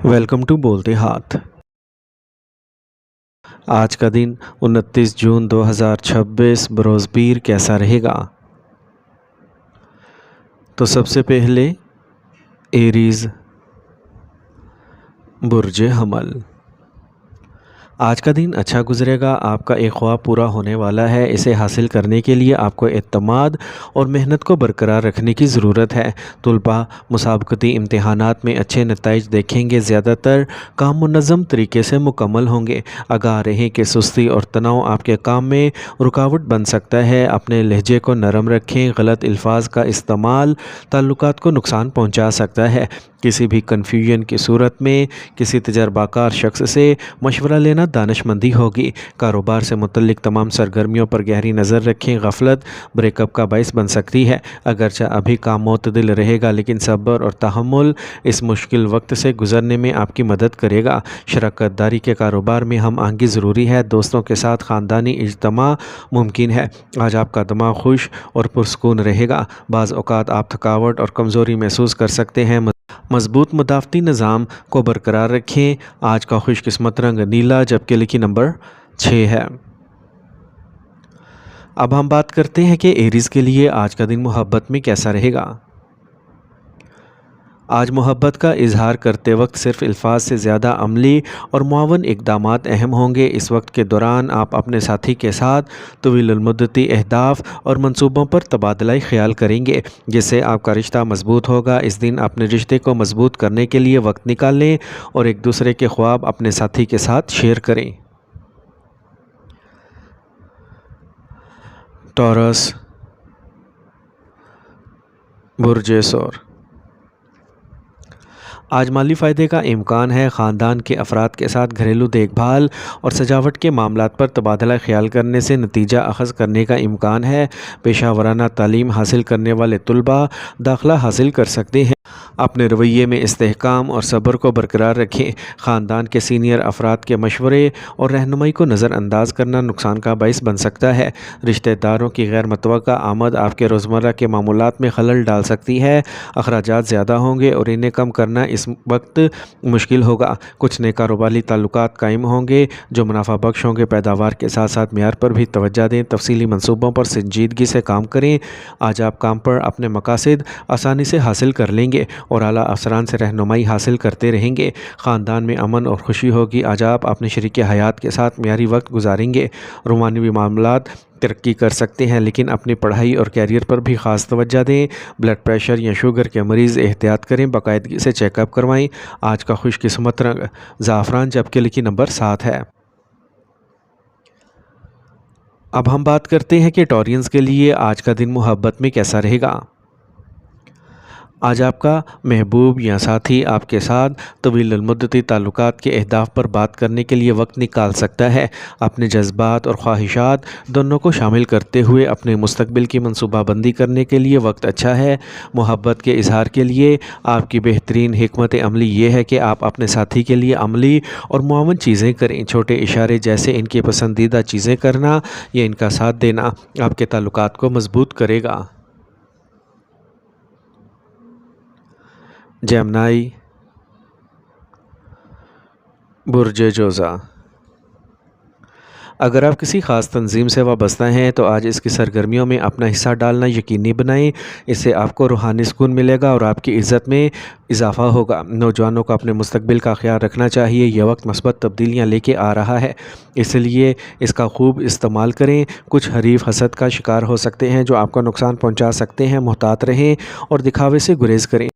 Welcome to بولتے ہاتھ۔ آج کا دن 29 جون 2026 بروز پیر کیسا رہے گا؟ تو سب سے پہلے ایریز برج حمل۔ آج کا دن اچھا گزرے گا، آپ کا ایک خواب پورا ہونے والا ہے۔ اسے حاصل کرنے کے لیے آپ کو اعتماد اور محنت کو برقرار رکھنے کی ضرورت ہے۔ طلباء مسابقتی امتحانات میں اچھے نتائج دیکھیں گے۔ زیادہ تر کام منظم طریقے سے مکمل ہوں گے۔ آگاہ رہیں کہ سستی اور تناؤ آپ کے کام میں رکاوٹ بن سکتا ہے۔ اپنے لہجے کو نرم رکھیں۔ غلط الفاظ کا استعمال تعلقات کو نقصان پہنچا سکتا ہے۔ کسی بھی کنفیوژن کی صورت میں کسی تجربہ کار شخص سے مشورہ لینا دانش مندی ہوگی۔ کاروبار سے متعلق تمام سرگرمیوں پر گہری نظر رکھیں۔ غفلت بریک اپ کا باعث بن سکتی ہے۔ اگرچہ ابھی کام معتدل رہے گا، لیکن صبر اور تحمل اس مشکل وقت سے گزرنے میں آپ کی مدد کرے گا۔ شراکت داری کے کاروبار میں ہم آہنگی ضروری ہے۔ دوستوں کے ساتھ خاندانی اجتماع ممکن ہے۔ آج آپ کا دماغ خوش اور پرسکون رہے گا۔ بعض اوقات آپ تھکاوٹ اور کمزوری محسوس کر سکتے ہیں۔ مضبوط مدافعتی نظام کو برقرار رکھیں۔ آج کا خوش قسمت رنگ نیلا جبکہ لکی نمبر 6 ہے۔ اب ہم بات کرتے ہیں کہ ایریز کے لیے آج کا دن محبت میں کیسا رہے گا۔ آج محبت کا اظہار کرتے وقت صرف الفاظ سے زیادہ عملی اور معاون اقدامات اہم ہوں گے۔ اس وقت کے دوران آپ اپنے ساتھی کے ساتھ طویل المدتی اہداف اور منصوبوں پر تبادلہ خیال کریں گے، جس سے آپ کا رشتہ مضبوط ہوگا۔ اس دن اپنے رشتے کو مضبوط کرنے کے لیے وقت نکالیں اور ایک دوسرے کے خواب اپنے ساتھی کے ساتھ شیئر کریں۔ ٹورس برج سور۔ آج مالی فائدے کا امکان ہے۔ خاندان کے افراد کے ساتھ گھریلو دیکھ بھال اور سجاوٹ کے معاملات پر تبادلہ خیال کرنے سے نتیجہ اخذ کرنے کا امکان ہے۔ پیشہ ورانہ تعلیم حاصل کرنے والے طلباء داخلہ حاصل کر سکتے ہیں۔ اپنے رویے میں استحکام اور صبر کو برقرار رکھیں۔ خاندان کے سینئر افراد کے مشورے اور رہنمائی کو نظر انداز کرنا نقصان کا باعث بن سکتا ہے۔ رشتہ داروں کی غیر متوقع آمد آپ کے روزمرہ کے معمولات میں خلل ڈال سکتی ہے۔ اخراجات زیادہ ہوں گے اور انہیں کم کرنا اس وقت مشکل ہوگا۔ کچھ نئے کاروباری تعلقات قائم ہوں گے جو منافع بخش ہوں گے۔ پیداوار کے ساتھ ساتھ معیار پر بھی توجہ دیں۔ تفصیلی منصوبوں پر سنجیدگی سے کام کریں۔ آج آپ کام پر اپنے مقاصد آسانی سے حاصل کر لیں گے اور اعلیٰ افسران سے رہنمائی حاصل کرتے رہیں گے۔ خاندان میں امن اور خوشی ہوگی۔ آج آپ اپنے شریک حیات کے ساتھ معیاری وقت گزاریں گے۔ رومانوی معاملات ترقی کر سکتے ہیں، لیکن اپنی پڑھائی اور کیریئر پر بھی خاص توجہ دیں۔ بلڈ پریشر یا شوگر کے مریض احتیاط کریں۔ باقاعدگی سے چیک اپ کروائیں۔ آج کا خوش قسمت رنگ زعفران جبکہ لکی نمبر 7 ہے۔ اب ہم بات کرتے ہیں کہ ٹورینز کے لیے آج کا دن محبت میں کیسا رہے گا۔ آج آپ کا محبوب یا ساتھی آپ کے ساتھ طویل المدتی تعلقات کے اہداف پر بات کرنے کے لیے وقت نکال سکتا ہے۔ اپنے جذبات اور خواہشات دونوں کو شامل کرتے ہوئے اپنے مستقبل کی منصوبہ بندی کرنے کے لیے وقت اچھا ہے۔ محبت کے اظہار کے لیے آپ کی بہترین حکمت عملی یہ ہے کہ آپ اپنے ساتھی کے لیے عملی اور معاون چیزیں کریں۔ چھوٹے اشارے جیسے ان کی پسندیدہ چیزیں کرنا یا ان کا ساتھ دینا آپ کے تعلقات کو مضبوط کرے گا۔ جیمنائی برج جوزا۔ اگر آپ کسی خاص تنظیم سے وابستہ ہیں تو آج اس کی سرگرمیوں میں اپنا حصہ ڈالنا یقینی بنائیں۔ اس سے آپ کو روحانی سکون ملے گا اور آپ کی عزت میں اضافہ ہوگا۔ نوجوانوں کو اپنے مستقبل کا خیال رکھنا چاہیے۔ یہ وقت مثبت تبدیلیاں لے کے آ رہا ہے، اس لیے اس کا خوب استعمال کریں۔ کچھ حریف حسد کا شکار ہو سکتے ہیں جو آپ کو نقصان پہنچا سکتے ہیں۔ محتاط رہیں اور دکھاوے سے گریز کریں۔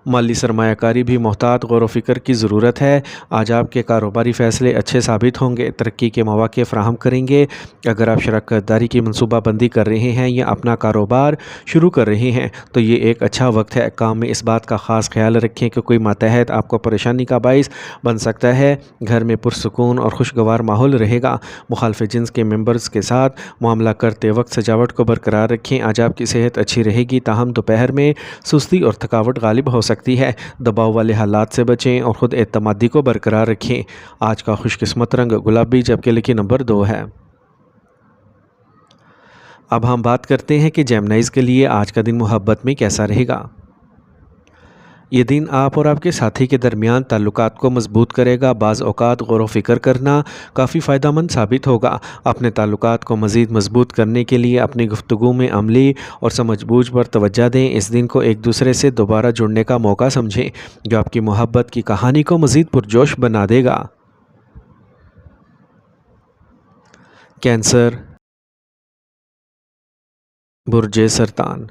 مالی سرمایہ کاری بھی محتاط غور و فکر کی ضرورت ہے۔ آج آپ کے کاروباری فیصلے اچھے ثابت ہوں گے، ترقی کے مواقع فراہم کریں گے۔ اگر آپ شراکت داری کی منصوبہ بندی کر رہے ہیں یا اپنا کاروبار شروع کر رہے ہیں تو یہ ایک اچھا وقت ہے۔ کام میں اس بات کا خاص خیال رکھیں کہ کوئی ماتحت آپ کو پریشانی کا باعث بن سکتا ہے۔ گھر میں پرسکون اور خوشگوار ماحول رہے گا۔ مخالف جنس کے ممبرز کے ساتھ معاملہ کرتے وقت سجاوٹ کو برقرار رکھیں۔ آج آپ کی صحت اچھی رہے گی، تاہم دوپہر میں سستی اور تھکاوٹ غالب ہو سکتی ہے۔ دباؤ والے حالات سے بچیں اور خود اعتمادی کو برقرار رکھیں۔ آج کا خوش قسمت رنگ گلابی جبکہ لکی نمبر 2 ہے۔ اب ہم بات کرتے ہیں کہ جیمنائز کے لیے آج کا دن محبت میں کیسا رہے گا۔ یہ دن آپ اور آپ کے ساتھی کے درمیان تعلقات کو مضبوط کرے گا۔ بعض اوقات غور و فکر کرنا کافی فائدہ مند ثابت ہوگا۔ اپنے تعلقات کو مزید مضبوط کرنے کے لیے اپنی گفتگو میں عملی اور سمجھ بوجھ پر توجہ دیں۔ اس دن کو ایک دوسرے سے دوبارہ جڑنے کا موقع سمجھیں، جو آپ کی محبت کی کہانی کو مزید پرجوش بنا دے گا۔ کینسر، برج سرطان۔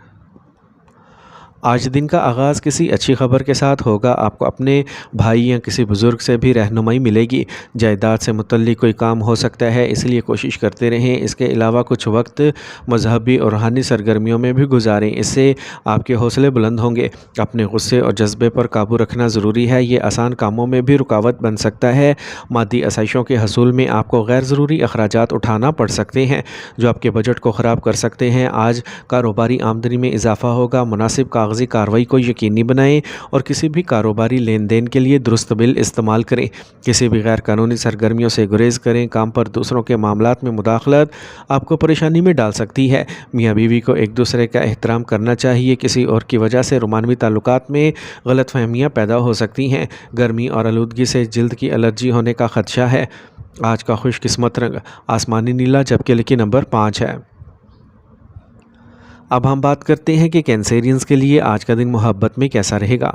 آج دن کا آغاز کسی اچھی خبر کے ساتھ ہوگا۔ آپ کو اپنے بھائی یا کسی بزرگ سے بھی رہنمائی ملے گی۔ جائیداد سے متعلق کوئی کام ہو سکتا ہے، اس لیے کوشش کرتے رہیں۔ اس کے علاوہ کچھ وقت مذہبی اور روحانی سرگرمیوں میں بھی گزاریں، اس سے آپ کے حوصلے بلند ہوں گے۔ اپنے غصے اور جذبے پر قابو رکھنا ضروری ہے، یہ آسان کاموں میں بھی رکاوٹ بن سکتا ہے۔ مادی آسائشوں کے حصول میں آپ کو غیر ضروری اخراجات اٹھانا پڑ سکتے ہیں، جو آپ کے بجٹ کو خراب کر سکتے ہیں۔ آج کاروباری آمدنی میں اضافہ ہوگا۔ مناسب کاغذی کارروائی کو یقینی بنائیں اور کسی بھی کاروباری لین دین کے لیے درست بل استعمال کریں۔ کسی بھی غیر قانونی سرگرمیوں سے گریز کریں۔ کام پر دوسروں کے معاملات میں مداخلت آپ کو پریشانی میں ڈال سکتی ہے۔ میاں بیوی کو ایک دوسرے کا احترام کرنا چاہیے۔ کسی اور کی وجہ سے رومانوی تعلقات میں غلط فہمیاں پیدا ہو سکتی ہیں۔ گرمی اور آلودگی سے جلد کی الرجی ہونے کا خدشہ ہے۔ آج کا خوش قسمت رنگ آسمانی نیلا، جبکہ لکی نمبر 5 ہے۔ اب ہم بات کرتے ہیں کہ کینسیرینز کے لیے آج کا دن محبت میں کیسا رہے گا۔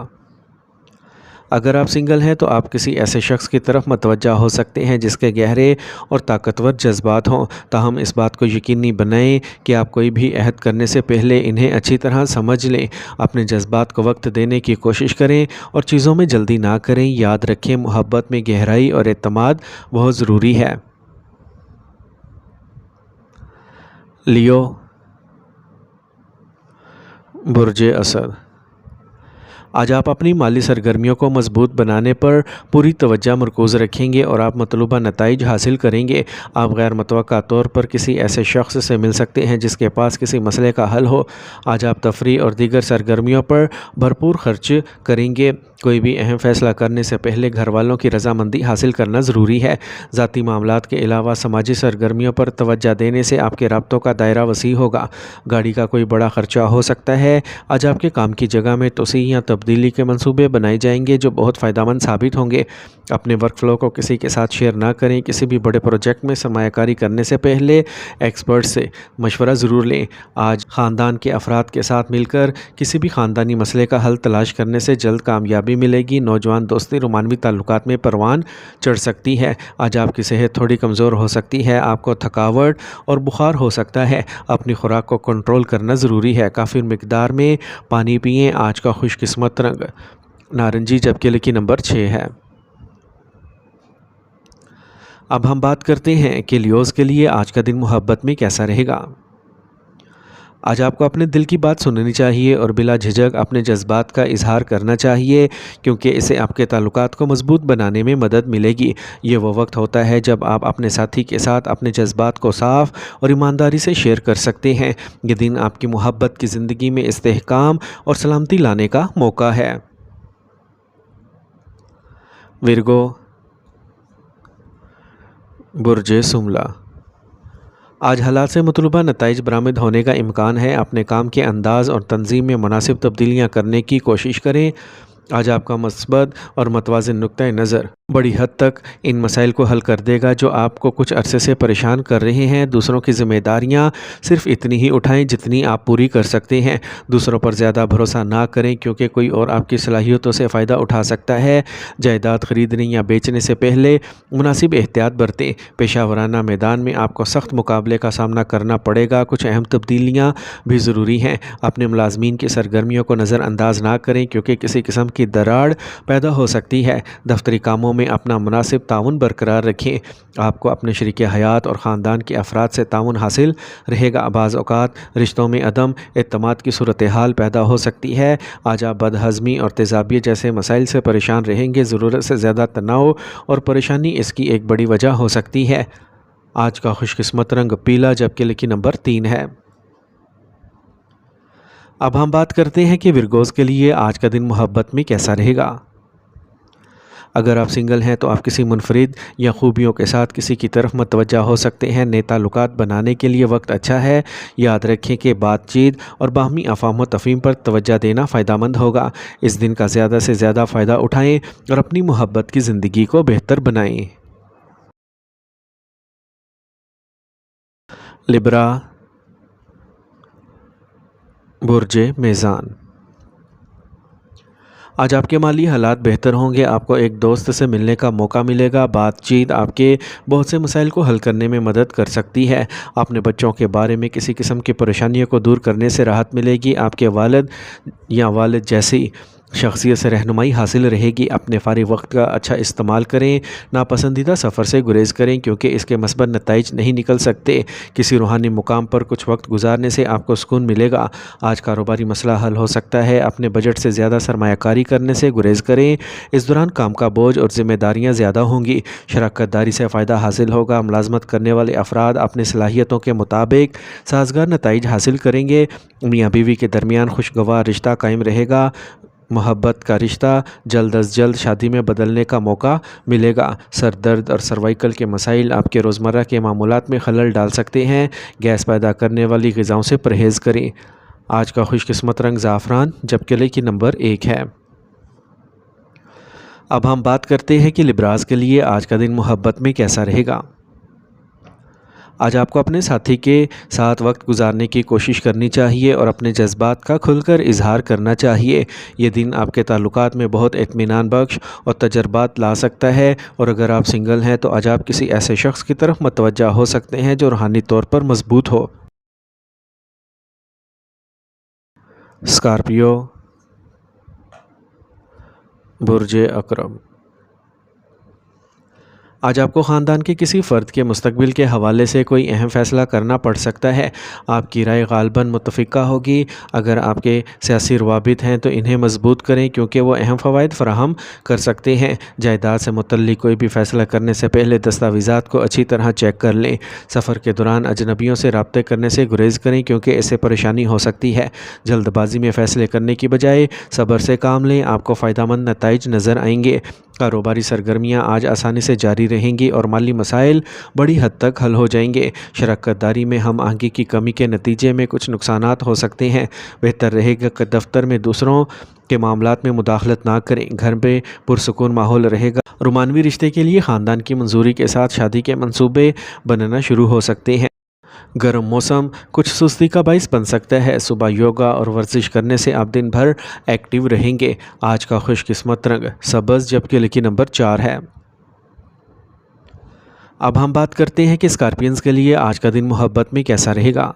اگر آپ سنگل ہیں تو آپ کسی ایسے شخص کی طرف متوجہ ہو سکتے ہیں جس کے گہرے اور طاقتور جذبات ہوں، تاہم اس بات کو یقینی بنائیں کہ آپ کوئی بھی عہد کرنے سے پہلے انہیں اچھی طرح سمجھ لیں۔ اپنے جذبات کو وقت دینے کی کوشش کریں اور چیزوں میں جلدی نہ کریں۔ یاد رکھیں، محبت میں گہرائی اور اعتماد بہت ضروری ہے۔ لیو، برج اسد۔ آج آپ اپنی مالی سرگرمیوں کو مضبوط بنانے پر پوری توجہ مرکوز رکھیں گے اور آپ مطلوبہ نتائج حاصل کریں گے۔ آپ غیر متوقع طور پر کسی ایسے شخص سے مل سکتے ہیں جس کے پاس کسی مسئلے کا حل ہو۔ آج آپ تفریح اور دیگر سرگرمیوں پر بھرپور خرچ کریں گے۔ کوئی بھی اہم فیصلہ کرنے سے پہلے گھر والوں کی رضامندی حاصل کرنا ضروری ہے۔ ذاتی معاملات کے علاوہ سماجی سرگرمیوں پر توجہ دینے سے آپ کے رابطوں کا دائرہ وسیع ہوگا۔ گاڑی کا کوئی بڑا خرچہ ہو سکتا ہے۔ آج آپ کے کام کی جگہ میں توسیع یا تبدیلی کے منصوبے بنائے جائیں گے جو بہت فائدہ مند ثابت ہوں گے۔ اپنے ورک فلو کو کسی کے ساتھ شیئر نہ کریں۔ کسی بھی بڑے پروجیکٹ میں سرمایہ کاری کرنے سے پہلے ایکسپرٹ سے مشورہ ضرور لیں۔ آج خاندان کے افراد کے ساتھ مل کر کسی بھی خاندانی مسئلے کا حل تلاش کرنے سے جلد کامیابی ملے گی۔ نوجوان دوستی رومانوی تعلقات میں پروان چڑھ سکتی ہے۔ آج آپ کی صحت تھوڑی کمزور ہو سکتی ہے۔ آپ کو تھکاوٹ اور بخار ہو سکتا ہے۔ اپنی خوراک کو کنٹرول کرنا ضروری ہے۔ کافی مقدار میں پانی پئیں۔ آج کا خوش قسمت رنگ نارنجی، جبکہ لکی نمبر 6 ہے۔ اب ہم بات کرتے ہیں کہ لیوز کے لیے آج کا دن محبت میں کیسا رہے گا۔ آج آپ کو اپنے دل کی بات سننی چاہیے اور بلا جھجک اپنے جذبات کا اظہار کرنا چاہیے، کیونکہ اسے آپ کے تعلقات کو مضبوط بنانے میں مدد ملے گی۔ یہ وہ وقت ہوتا ہے جب آپ اپنے ساتھی کے ساتھ اپنے جذبات کو صاف اور ایمانداری سے شیئر کر سکتے ہیں۔ یہ دن آپ کی محبت کی زندگی میں استحکام اور سلامتی لانے کا موقع ہے۔ ورگو، برج شملہ۔ آج حالات سے مطلوبہ نتائج برآمد ہونے کا امکان ہے۔ اپنے کام کے انداز اور تنظیم میں مناسب تبدیلیاں کرنے کی کوشش کریں۔ آج آپ کا مثبت اور متوازن نقطۂ نظر بڑی حد تک ان مسائل کو حل کر دے گا جو آپ کو کچھ عرصے سے پریشان کر رہے ہیں۔ دوسروں کی ذمہ داریاں صرف اتنی ہی اٹھائیں جتنی آپ پوری کر سکتے ہیں۔ دوسروں پر زیادہ بھروسہ نہ کریں کیونکہ کوئی اور آپ کی صلاحیتوں سے فائدہ اٹھا سکتا ہے۔ جائیداد خریدنے یا بیچنے سے پہلے مناسب احتیاط برتیں۔ پیشہ ورانہ میدان میں آپ کو سخت مقابلے کا سامنا کرنا پڑے گا۔ کچھ اہم تبدیلیاں بھی ضروری ہیں۔ اپنے ملازمین کی سرگرمیوں کو نظر انداز نہ کریں کیونکہ کسی قسم کی دراڑ پیدا ہو سکتی ہے۔ دفتری کاموں میں اپنا مناسب تعاون برقرار رکھیں۔ آپ کو اپنے شریک حیات اور خاندان کے افراد سے تعاون حاصل رہے گا۔ بعض اوقات رشتوں میں عدم اعتماد کی صورتحال پیدا ہو سکتی ہے۔ آج آپ بد ہضمی اور تیزابیت جیسے مسائل سے پریشان رہیں گے۔ ضرورت سے زیادہ تناؤ اور پریشانی اس کی ایک بڑی وجہ ہو سکتی ہے۔ آج کا خوش قسمت رنگ پیلا، جبکہ لکی نمبر 3 ہے۔ اب ہم بات کرتے ہیں کہ ورگوز کے لیے آج کا دن محبت میں کیسا رہے گا۔ اگر آپ سنگل ہیں تو آپ کسی منفرد یا خوبیوں کے ساتھ کسی کی طرف متوجہ ہو سکتے ہیں۔ نئے تعلقات بنانے کے لیے وقت اچھا ہے۔ یاد رکھیں کہ بات چیت اور باہمی افہام و تفہیم پر توجہ دینا فائدہ مند ہوگا۔ اس دن کا زیادہ سے زیادہ فائدہ اٹھائیں اور اپنی محبت کی زندگی کو بہتر بنائیں۔ لبرا، برج میزان۔ آج آپ کے مالی حالات بہتر ہوں گے۔ آپ کو ایک دوست سے ملنے کا موقع ملے گا۔ بات چیت آپ کے بہت سے مسائل کو حل کرنے میں مدد کر سکتی ہے۔ اپنے بچوں کے بارے میں کسی قسم کی پریشانیوں کو دور کرنے سے راحت ملے گی۔ آپ کے والد یا والد جیسی شخصیت سے رہنمائی حاصل رہے گی۔ اپنے فارغ وقت کا اچھا استعمال کریں۔ ناپسندیدہ سفر سے گریز کریں کیونکہ اس کے مثبت نتائج نہیں نکل سکتے۔ کسی روحانی مقام پر کچھ وقت گزارنے سے آپ کو سکون ملے گا۔ آج کاروباری مسئلہ حل ہو سکتا ہے۔ اپنے بجٹ سے زیادہ سرمایہ کاری کرنے سے گریز کریں۔ اس دوران کام کا بوجھ اور ذمہ داریاں زیادہ ہوں گی۔ شراکت داری سے فائدہ حاصل ہوگا۔ ملازمت کرنے والے افراد اپنی صلاحیتوں کے مطابق سازگار نتائج حاصل کریں گے۔ میاں بیوی کے درمیان خوشگوار رشتہ قائم رہے گا۔ محبت کا رشتہ جلد از جلد شادی میں بدلنے کا موقع ملے گا۔ سر درد اور سروائیکل کے مسائل آپ کے روزمرہ کے معمولات میں خلل ڈال سکتے ہیں۔ گیس پیدا کرنے والی غذاؤں سے پرہیز کریں۔ آج کا خوش قسمت رنگ زعفران جبکہ لکی نمبر 1 ہے۔ اب ہم بات کرتے ہیں کہ لبراز کے لیے آج کا دن محبت میں کیسا رہے گا۔ آج آپ کو اپنے ساتھی کے ساتھ وقت گزارنے کی کوشش کرنی چاہیے اور اپنے جذبات کا کھل کر اظہار کرنا چاہیے۔ یہ دن آپ کے تعلقات میں بہت اطمینان بخش اور تجربات لا سکتا ہے، اور اگر آپ سنگل ہیں تو آج آپ کسی ایسے شخص کی طرف متوجہ ہو سکتے ہیں جو روحانی طور پر مضبوط ہو۔ اسکارپیو، برج عقرب۔ آج آپ کو خاندان کے کسی فرد کے مستقبل کے حوالے سے کوئی اہم فیصلہ کرنا پڑ سکتا ہے۔ آپ کی رائے غالباً متفقہ ہوگی۔ اگر آپ کے سیاسی روابط ہیں تو انہیں مضبوط کریں کیونکہ وہ اہم فوائد فراہم کر سکتے ہیں۔ جائیداد سے متعلق کوئی بھی فیصلہ کرنے سے پہلے دستاویزات کو اچھی طرح چیک کر لیں۔ سفر کے دوران اجنبیوں سے رابطے کرنے سے گریز کریں کیونکہ اس سے پریشانی ہو سکتی ہے۔ جلد بازی میں فیصلے کرنے کی بجائے صبر سے کام لیں، آپ کو فائدہ مند نتائج نظر آئیں گے۔ کاروباری سرگرمیاں آج آسانی سے جاری رہیں گی اور مالی مسائل بڑی حد تک حل ہو جائیں گے۔ شراکت داری میں ہم آہنگی کی کمی کے نتیجے میں کچھ نقصانات ہو سکتے ہیں۔ بہتر رہے گا کہ دفتر میں دوسروں کے معاملات میں مداخلت نہ کریں۔ گھر میں پرسکون ماحول رہے گا۔ رومانوی رشتے کے لیے خاندان کی منظوری کے ساتھ شادی کے منصوبے بننا شروع ہو سکتے ہیں۔ گرم موسم کچھ سستی کا باعث بن سکتا ہے۔ صبح یوگا اور ورزش کرنے سے آپ دن بھر ایکٹیو رہیں گے۔ آج کا خوش قسمت رنگ سبز جبکہ لکی نمبر 4 ہے۔ اب ہم بات کرتے ہیں کہ اسکارپینز کے لیے آج کا دن محبت میں کیسا رہے گا۔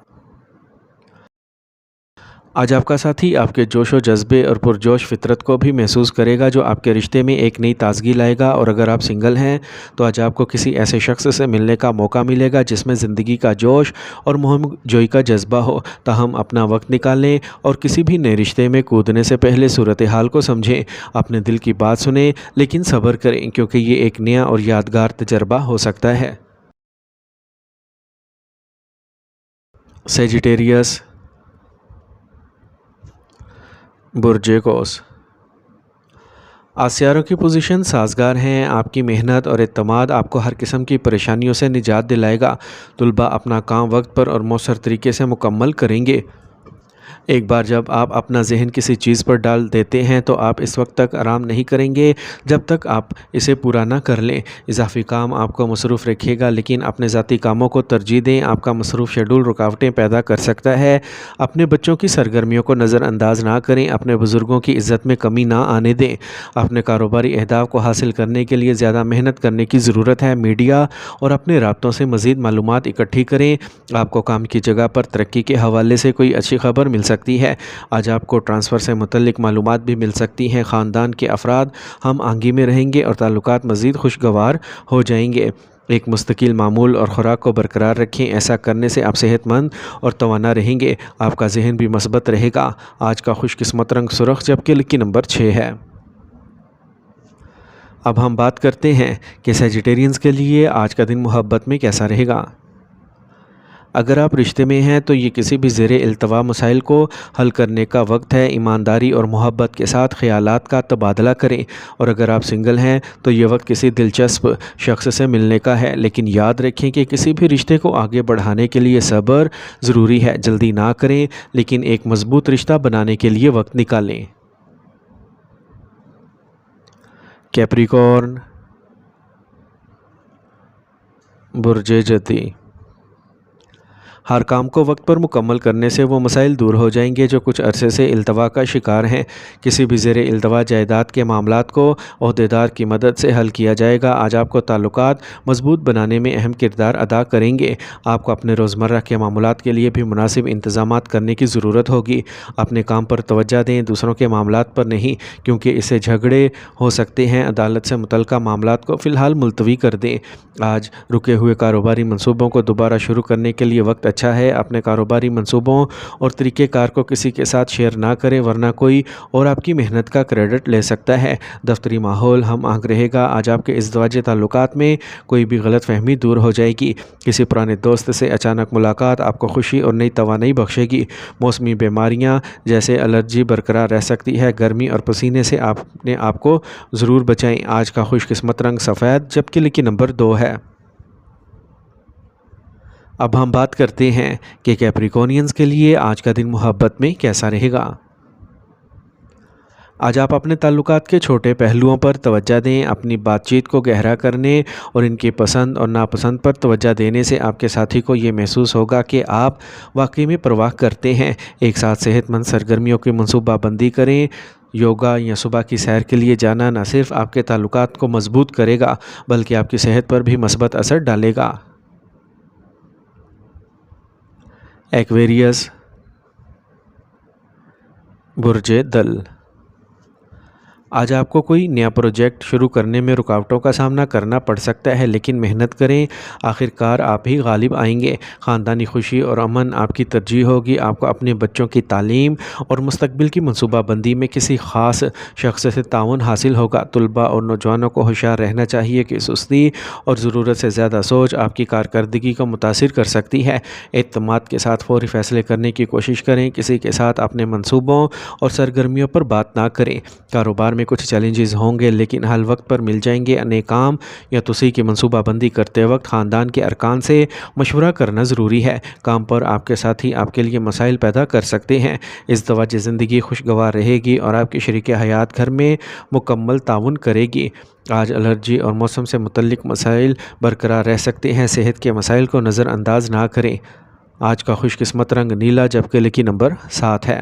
آج آپ کا ساتھی آپ کے جوش و جذبے اور پرجوش فطرت کو بھی محسوس کرے گا جو آپ کے رشتے میں ایک نئی تازگی لائے گا، اور اگر آپ سنگل ہیں تو آج آپ کو کسی ایسے شخص سے ملنے کا موقع ملے گا جس میں زندگی کا جوش اور مہم جوئی کا جذبہ ہو۔ تاہم اپنا وقت نکالیں اور کسی بھی نئے رشتے میں کودنے سے پہلے صورتحال کو سمجھیں۔ اپنے دل کی بات سنیں لیکن صبر کریں کیونکہ یہ ایک نیا اور یادگار تجربہ ہو سکتا ہے۔ سیجیٹیریس، برج قوس۔ آج سیاروں کی پوزیشن سازگار ہیں۔ آپ کی محنت اور اعتماد آپ کو ہر قسم کی پریشانیوں سے نجات دلائے گا۔ طلباء اپنا کام وقت پر اور مؤثر طریقے سے مکمل کریں گے۔ ایک بار جب آپ اپنا ذہن کسی چیز پر ڈال دیتے ہیں تو آپ اس وقت تک آرام نہیں کریں گے جب تک آپ اسے پورا نہ کر لیں۔ اضافی کام آپ کو مصروف رکھے گا لیکن اپنے ذاتی کاموں کو ترجیح دیں۔ آپ کا مصروف شیڈول رکاوٹیں پیدا کر سکتا ہے۔ اپنے بچوں کی سرگرمیوں کو نظر انداز نہ کریں۔ اپنے بزرگوں کی عزت میں کمی نہ آنے دیں۔ اپنے کاروباری اہداف کو حاصل کرنے کے لیے زیادہ محنت کرنے کی ضرورت ہے۔ میڈیا اور اپنے رابطوں سے مزید معلومات اکٹھی کریں۔ آپ کو کام کی جگہ پر ترقی کے حوالے سے کوئی اچھی خبر مل سکتی ہے۔ آج آپ کو ٹرانسفر سے متعلق معلومات بھی مل سکتی ہیں۔ خاندان کے افراد ہم آہنگی میں رہیں گے اور تعلقات مزید خوشگوار ہو جائیں گے۔ ایک مستقل معمول اور خوراک کو برقرار رکھیں۔ ایسا کرنے سے آپ صحت مند اور توانا رہیں گے۔ آپ کا ذہن بھی مثبت رہے گا۔ آج کا خوش قسمت رنگ سرخ جبکہ لکی نمبر 6 ہے۔ اب ہم بات کرتے ہیں کہ سیجیٹیرینز کے لیے آج کا دن محبت میں کیسا رہے گا۔ اگر آپ رشتے میں ہیں تو یہ کسی بھی زیر التوا مسائل کو حل کرنے کا وقت ہے۔ ایمانداری اور محبت کے ساتھ خیالات کا تبادلہ کریں، اور اگر آپ سنگل ہیں تو یہ وقت کسی دلچسپ شخص سے ملنے کا ہے، لیکن یاد رکھیں کہ کسی بھی رشتے کو آگے بڑھانے کے لیے صبر ضروری ہے۔ جلدی نہ کریں، لیکن ایک مضبوط رشتہ بنانے کے لیے وقت نکالیں۔ کیپریکارن، برج جدی۔ ہر کام کو وقت پر مکمل کرنے سے وہ مسائل دور ہو جائیں گے جو کچھ عرصے سے التوا کا شکار ہیں۔ کسی بھی زیر التوا جائیداد کے معاملات کو عہدیدار کی مدد سے حل کیا جائے گا۔ آج آپ کو تعلقات مضبوط بنانے میں اہم کردار ادا کریں گے۔ آپ کو اپنے روزمرہ کے معاملات کے لیے بھی مناسب انتظامات کرنے کی ضرورت ہوگی۔ اپنے کام پر توجہ دیں، دوسروں کے معاملات پر نہیں، کیونکہ اس سے جھگڑے ہو سکتے ہیں۔ عدالت سے متعلقہ معاملات کو فی الحال ملتوی کر دیں۔ آج رکے ہوئے کاروباری منصوبوں کو دوبارہ شروع کرنے کے لیے وقت اچھا ہے۔ اپنے کاروباری منصوبوں اور طریقہ کار کو کسی کے ساتھ شیئر نہ کریں، ورنہ کوئی اور آپ کی محنت کا کریڈٹ لے سکتا ہے۔ دفتری ماحول ہم آہنگ رہے گا۔ آج آپ کے ازدواجی تعلقات میں کوئی بھی غلط فہمی دور ہو جائے گی۔ کسی پرانے دوست سے اچانک ملاقات آپ کو خوشی اور نئی توانائی بخشے گی۔ موسمی بیماریاں جیسے الرجی برقرار رہ سکتی ہے۔ گرمی اور پسینے سے اپنے آپ کو ضرور بچائیں۔ آج کا خوش قسمت رنگ سفید، جبکہ لکی نمبر 2 ہے۔ اب ہم بات کرتے ہیں کہ کیپریکونینز کے لیے آج کا دن محبت میں کیسا رہے گا۔ آج آپ اپنے تعلقات کے چھوٹے پہلوؤں پر توجہ دیں۔ اپنی بات چیت کو گہرا کرنے اور ان کی پسند اور ناپسند پر توجہ دینے سے آپ کے ساتھی کو یہ محسوس ہوگا کہ آپ واقعی میں پرواہ کرتے ہیں۔ ایک ساتھ صحت مند سرگرمیوں کی منصوبہ بندی کریں۔ یوگا یا صبح کی سیر کے لیے جانا نہ صرف آپ کے تعلقات کو مضبوط کرے گا بلکہ آپ کی صحت پر بھی مثبت اثر ڈالے گا۔ ایکویریس، برج دل۔ آج آپ کو کوئی نیا پروجیکٹ شروع کرنے میں رکاوٹوں کا سامنا کرنا پڑ سکتا ہے، لیکن محنت کریں، آخر کار آپ ہی غالب آئیں گے۔ خاندانی خوشی اور امن آپ کی ترجیح ہوگی۔ آپ کو اپنے بچوں کی تعلیم اور مستقبل کی منصوبہ بندی میں کسی خاص شخص سے تعاون حاصل ہوگا۔ طلباء اور نوجوانوں کو ہوشیار رہنا چاہیے کہ سستی اور ضرورت سے زیادہ سوچ آپ کی کارکردگی کو متاثر کر سکتی ہے۔ اعتماد کے ساتھ فوری فیصلے کرنے کی کوشش کریں۔ کسی کے ساتھ اپنے منصوبوں اور سرگرمیوں پر بات نہ کریں۔ کاروبار میں کچھ چیلنجز ہوں گے، لیکن حل وقت پر مل جائیں گے۔ نئے کام یا توسیع کی منصوبہ بندی کرتے وقت خاندان کے ارکان سے مشورہ کرنا ضروری ہے۔ کام پر آپ کے ساتھی آپ کے لیے مسائل پیدا کر سکتے ہیں۔ ازدواجی زندگی خوشگوار رہے گی اور آپ کی شریک حیات گھر میں مکمل تعاون کرے گی۔ آج الرجی اور موسم سے متعلق مسائل برقرار رہ سکتے ہیں۔ صحت کے مسائل کو نظر انداز نہ کریں۔ آج کا خوش قسمت رنگ نیلا، جبکہ لکی نمبر 7 ہے۔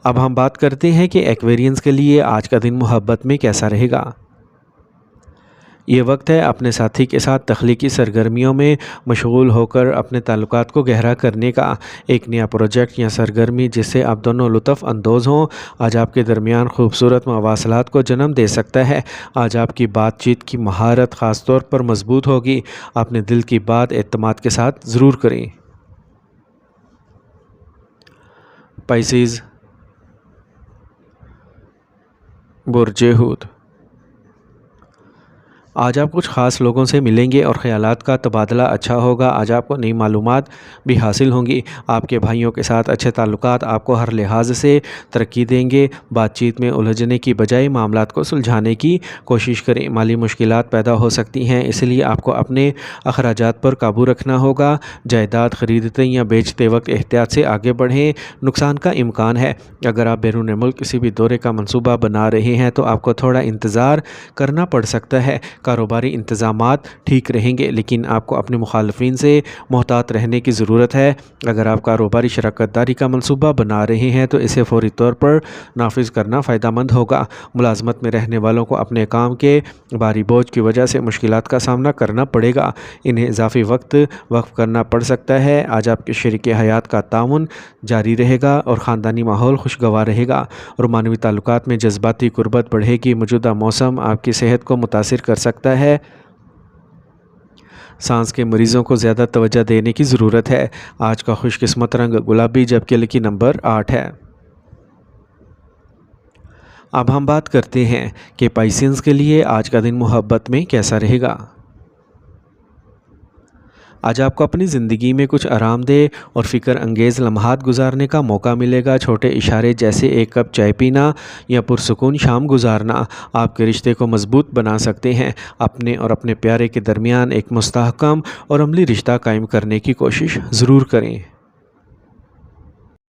اب ہم بات کرتے ہیں کہ ایکویرینز کے لیے آج کا دن محبت میں کیسا رہے گا۔ یہ وقت ہے اپنے ساتھی کے ساتھ تخلیقی سرگرمیوں میں مشغول ہو کر اپنے تعلقات کو گہرا کرنے کا۔ ایک نیا پروجیکٹ یا سرگرمی جس سے آپ دونوں لطف اندوز ہوں آج آپ کے درمیان خوبصورت مواصلات کو جنم دے سکتا ہے۔ آج آپ کی بات چیت کی مہارت خاص طور پر مضبوط ہوگی۔ اپنے دل کی بات اعتماد کے ساتھ ضرور کریں۔ پائسیز، برج حوت۔ آج آپ کچھ خاص لوگوں سے ملیں گے اور خیالات کا تبادلہ اچھا ہوگا۔ آج آپ کو نئی معلومات بھی حاصل ہوں گی۔ آپ کے بھائیوں کے ساتھ اچھے تعلقات آپ کو ہر لحاظ سے ترقی دیں گے۔ بات چیت میں الجھنے کی بجائے معاملات کو سلجھانے کی کوشش کریں۔ مالی مشکلات پیدا ہو سکتی ہیں، اس لیے آپ کو اپنے اخراجات پر قابو رکھنا ہوگا۔ جائیداد خریدتے یا بیچتے وقت احتیاط سے آگے بڑھیں، نقصان کا امکان ہے۔ اگر آپ بیرون ملک کسی بھی دورے کا منصوبہ بنا رہے ہیں تو آپ کو تھوڑا انتظار کرنا پڑ سکتا ہے۔ کاروباری انتظامات ٹھیک رہیں گے، لیکن آپ کو اپنے مخالفین سے محتاط رہنے کی ضرورت ہے۔ اگر آپ کاروباری شراکت داری کا منصوبہ بنا رہے ہیں تو اسے فوری طور پر نافذ کرنا فائدہ مند ہوگا۔ ملازمت میں رہنے والوں کو اپنے کام کے بھاری بوجھ کی وجہ سے مشکلات کا سامنا کرنا پڑے گا۔ انہیں اضافی وقت وقف کرنا پڑ سکتا ہے۔ آج آپ کے شریک حیات کا تعاون جاری رہے گا اور خاندانی ماحول خوشگوار رہے گا۔ رومانوی تعلقات میں جذباتی قربت بڑھے گی۔ موجودہ موسم آپ کی صحت کو متاثر کر سکتا ہے۔ سانس کے مریضوں کو زیادہ توجہ دینے کی ضرورت ہے۔ آج کا خوش قسمت رنگ گلابی، جبکہ لکی نمبر 8 ہے۔ اب ہم بات کرتے ہیں کہ پائسینز کے لیے آج کا دن محبت میں کیسا رہے گا۔ آج آپ کو اپنی زندگی میں کچھ آرام دہ اور فکر انگیز لمحات گزارنے کا موقع ملے گا۔ چھوٹے اشارے جیسے ایک کپ چائے پینا یا پرسکون شام گزارنا آپ کے رشتے کو مضبوط بنا سکتے ہیں۔ اپنے اور اپنے پیارے کے درمیان ایک مستحکم اور عملی رشتہ قائم کرنے کی کوشش ضرور کریں۔